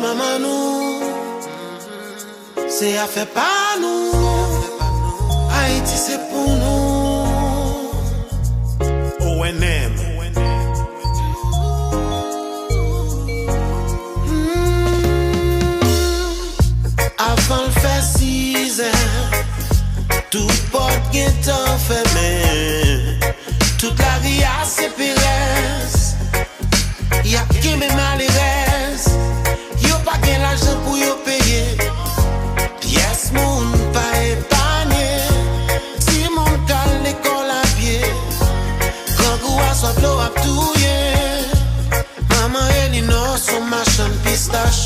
maman nous, c'est à faire pas nous. Haïti c'est pour nous. ONM. Avant le fait 6 ans, tout porte est enfermé. Toute la vie a ses pires. Y'a qui me maléresse. Yo pas gain l'argent pour yo payer. Pièce moun pas épargné. Si mon cal l'école à pied. Quand goua soit l'eau à touiller. Maman Elinor son machin pistache.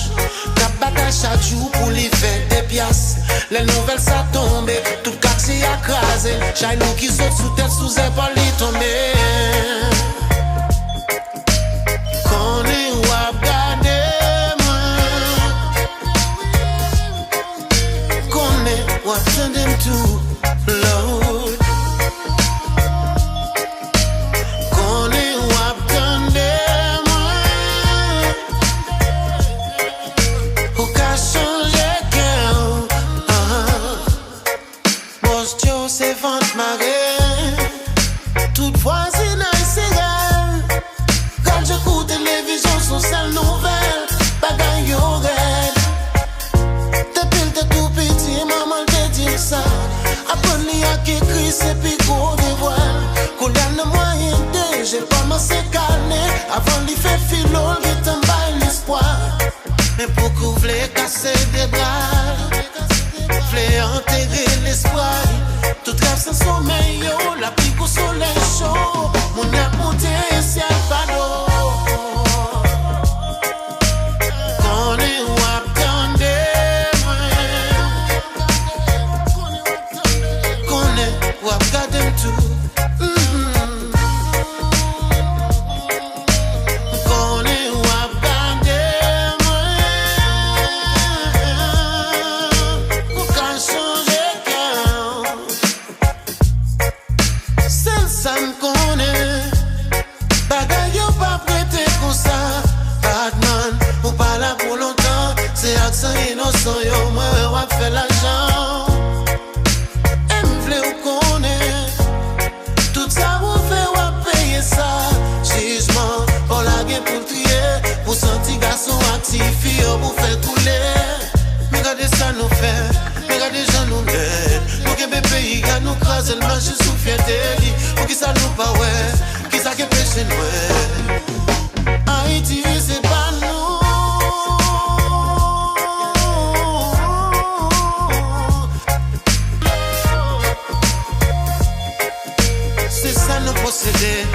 Cap bataille chaque jour pour lui faire des pièces. Les nouvelles ça tombe. Tout quartier écrasé. Chaque nous qui saute sous tête sous épaule il tombe. Send him to Lord. Kone wap kande mwen. Ou ka chanje ken. Boss Joe se vante mare. Tout voisinage s'égale. Quand j'écoute télévision son seule nouvelle. Bagay yo red. Depuis le tout petit maman ça. Après il y a qui crie c'est puis qu'on dévoile. Qu'on donne moyen de j'ai pas m'en calmer. Avant il fait philo il t'emballe l'espoir. Mais pour couvrir casser des bras. Voulait enterrer l'espoir. Tout rêve sans sommeil yo. La pique au soleil chaud. Mon a monté et ciel pas d'eau. C'est innocent, yo, moi, on fait l'argent. Et m'vle ou connaît. Tout ça, vous fait, on payer ça. Jugement, pour la guerre, pour trier. Pour sentir garçon actif, pour faire couler. Mais regardez ça, nous fait. Mais regardez, gens nous mettent. Nous qui bébé, pays, nous crase le manche sous fierté. Pour qui ça nous pas, ouais. Qui ça qui pêche, ouais. Haïti, c'est pas nous. Posséder,